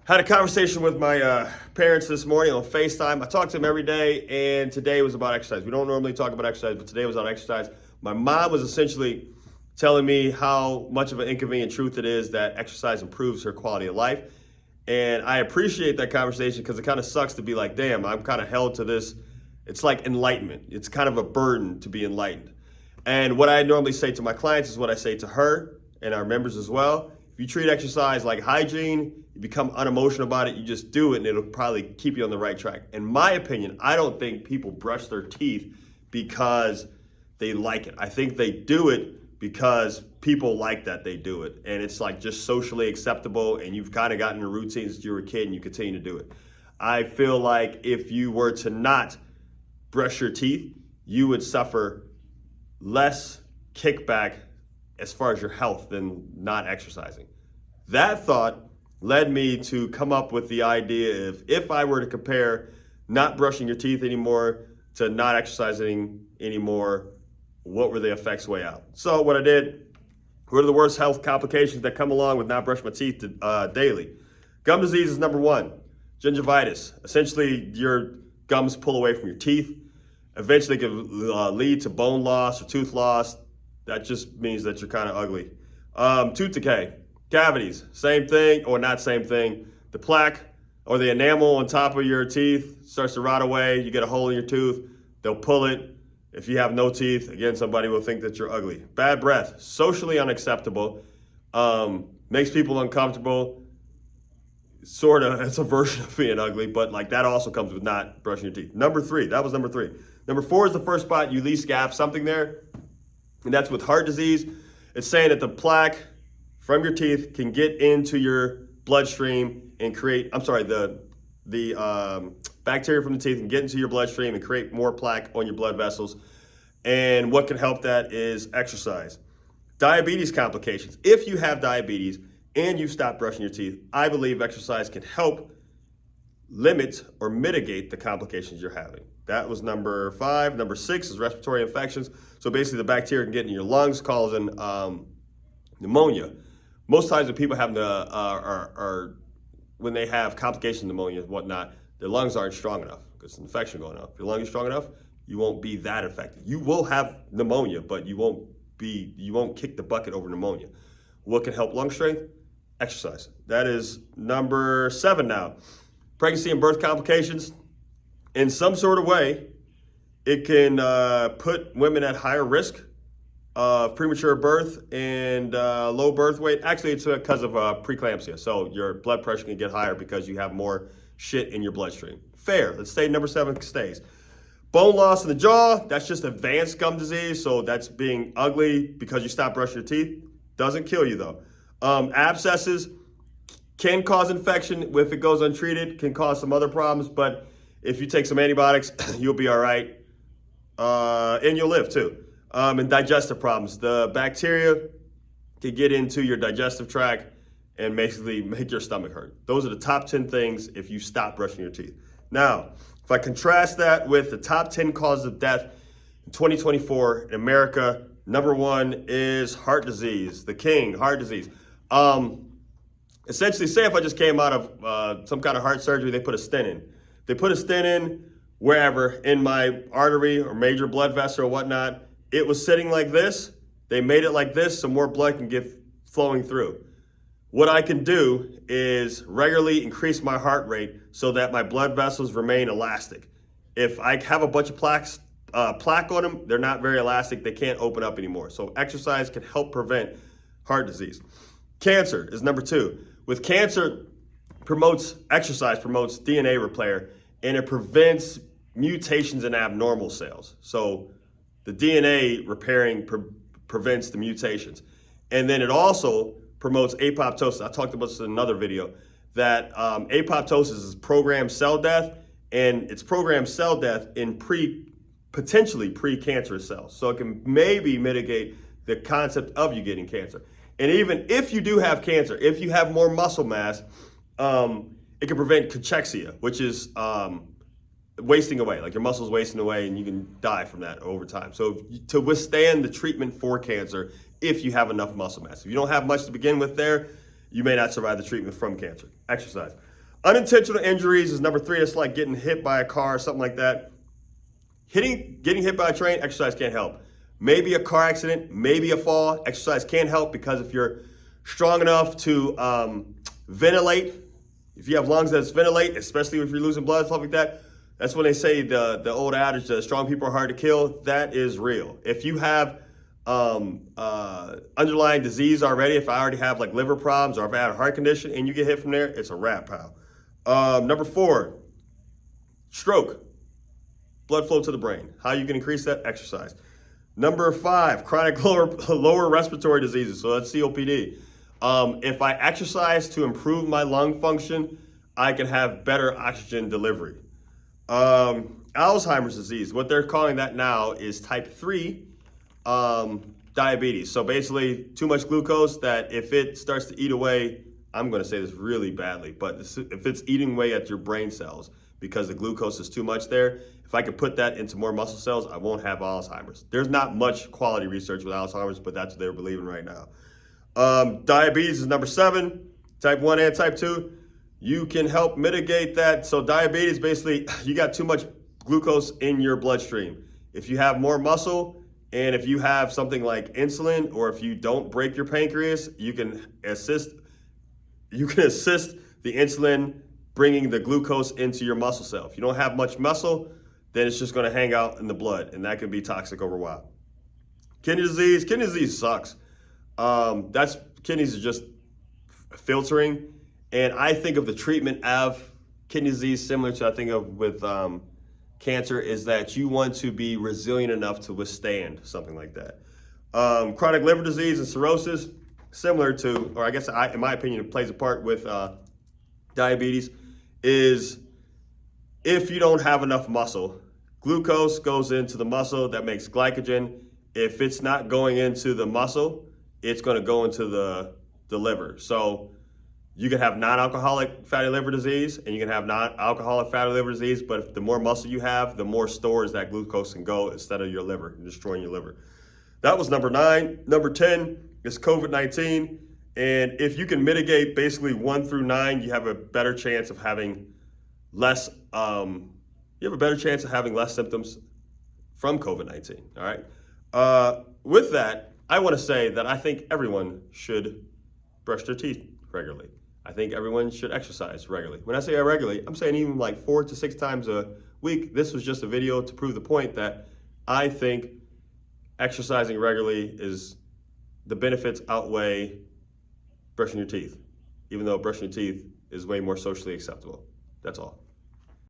Had a conversation with my parents this morning on FaceTime. I talk to them every day, and today was about exercise. We don't normally talk about exercise, but today was on exercise. My mom was essentially telling me how much of an inconvenient truth it is that exercise improves her quality of life. And I appreciate that conversation because it kind of sucks to be like, damn, I'm kind of held to this. It's like enlightenment. It's kind of a burden to be enlightened. And what I normally say to my clients is what I say to her and our members as well. If you treat exercise like hygiene, you become unemotional about it, you just do it, and it'll probably keep you on the right track. In my opinion, I don't think people brush their teeth because they like it. I think they do it because people like that they do it. And it's like just socially acceptable, and you've kind of gotten a routine since you were a kid and you continue to do it. I feel like if you were to not brush your teeth, you would suffer less kickback as far as your health than not exercising. That thought led me to come up with the idea of if I were to compare not brushing your teeth anymore to not exercising anymore, what were the effects way out? So what I did, what are the worst health complications that come along with not brushing my teeth daily? Gum disease is number one. Gingivitis, essentially your gums pull away from your teeth. Eventually it can lead to bone loss or tooth loss. That just means that you're kind of ugly. Tooth decay, cavities, same thing or not same thing. The plaque or the enamel on top of your teeth starts to rot away. You get a hole in your tooth, they'll pull it. If you have no teeth, again, somebody will think that you're ugly. Bad breath, socially unacceptable, makes people uncomfortable. Sort of, it's a version of being ugly, but like that also comes with not brushing your teeth. Number three, that was number three. Number four is the first spot you least have something there. And that's with heart disease. It's saying that the plaque from your teeth can get into your bloodstream and create, the bacteria from the teeth can get into your bloodstream and create more plaque on your blood vessels. And what can help that is exercise. Diabetes complications. If you have diabetes and you stop brushing your teeth, I believe exercise can help limit or mitigate the complications you're having. That was number five. Number six is respiratory infections. So basically the bacteria can get in your lungs, causing pneumonia. Most times when people have when they have complications of pneumonia and whatnot, their lungs aren't strong enough because an infection going on. If your lungs are strong enough, you won't be that affected. You will have pneumonia, but you won't kick the bucket over pneumonia. What can help lung strength? Exercise. That is number seven now. Pregnancy and birth complications. In some sort of way, it can put women at higher risk of premature birth and low birth weight. Actually, it's because of preeclampsia. So your blood pressure can get higher because you have more shit in your bloodstream. Fair. Let's say number seven stays. Bone loss in the jaw. That's just advanced gum disease. So that's being ugly because you stop brushing your teeth. Doesn't kill you though. Abscesses can cause infection if it goes untreated, can cause some other problems, but if you take some antibiotics, you'll be all right, and you'll live too. And digestive problems. The bacteria can get into your digestive tract and basically make your stomach hurt. Those are the top 10 things if you stop brushing your teeth. Now, if I contrast that with the top 10 causes of death in 2024 in America, number one is heart disease, the king, heart disease. Essentially, say if I just came out of some kind of heart surgery, they put a stent in. They put a stent in wherever, in my artery or major blood vessel or whatnot. It was sitting like this. They made it like this so more blood can get flowing through. What I can do is regularly increase my heart rate so that my blood vessels remain elastic. If I have a bunch of plaque on them, they're not very elastic. They can't open up anymore. So exercise can help prevent heart disease. Cancer is number two. With cancer, exercise promotes DNA repair, and it prevents mutations in abnormal cells. So the DNA repairing prevents the mutations. And then it also promotes apoptosis. I talked about this in another video, that apoptosis is programmed cell death, and it's programmed cell death in potentially pre-cancerous cells. So it can maybe mitigate the concept of you getting cancer. And even if you do have cancer, if you have more muscle mass, it can prevent cachexia, which is wasting away, like your muscles wasting away, and you can die from that over time. So to withstand the treatment for cancer, if you have enough muscle mass. If you don't have much to begin with there, you may not survive the treatment from cancer. Exercise. Unintentional injuries is number 3. It's like getting hit by a car or something like that. Getting hit by a train, exercise can't help. Maybe a car accident, maybe a fall, exercise can't help, because if you're strong enough to ventilate, if you have lungs that ventilate, especially if you're losing blood, stuff like that, that's when they say the old adage that strong people are hard to kill. That is real. If you have underlying disease already, if I already have like liver problems or if I have a heart condition and you get hit from there, it's a wrap, pal. Number 4, stroke, blood flow to the brain. How you can increase that? Exercise. Number 5, chronic lower respiratory diseases. So that's COPD. If I exercise to improve my lung function, I can have better oxygen delivery. Alzheimer's disease, what they're calling that now is type 3 diabetes. So basically too much glucose that if it starts to eat away, I'm going to say this really badly, but if it's eating away at your brain cells because the glucose is too much there, if I could put that into more muscle cells, I won't have Alzheimer's. There's not much quality research with Alzheimer's, but that's what they're believing right now. Diabetes is number 7, type 1 and type 2. You can help mitigate that. So diabetes, basically, you got too much glucose in your bloodstream. If you have more muscle, and if you have something like insulin, or if you don't break your pancreas, you can assist the insulin bringing the glucose into your muscle cell. If you don't have much muscle, then it's just going to hang out in the blood, and that can be toxic over a while. Kidney disease sucks. Kidneys are just filtering, and I think of the treatment of kidney disease similar to I think of with cancer, is that you want to be resilient enough to withstand something like that. Chronic liver disease and cirrhosis, similar to, or I guess in my opinion, it plays a part with diabetes, is if you don't have enough muscle, glucose goes into the muscle, that makes glycogen. If it's not going into the muscle, it's going to go into the liver. So you can have non-alcoholic fatty liver disease, and you can have non-alcoholic fatty liver disease, but if the more muscle you have, the more stores that glucose can go instead of your liver, destroying your liver. That was number 9. Number 10 is COVID-19. And if you can mitigate basically 1 through 9, you have a better chance of having less, symptoms from COVID-19, all right? With that, I want to say that I think everyone should brush their teeth regularly. I think everyone should exercise regularly. When I say regularly, I'm saying even like 4 to 6 times a week. This was just a video to prove the point that I think exercising regularly is, the benefits outweigh brushing your teeth, even though brushing your teeth is way more socially acceptable. That's all.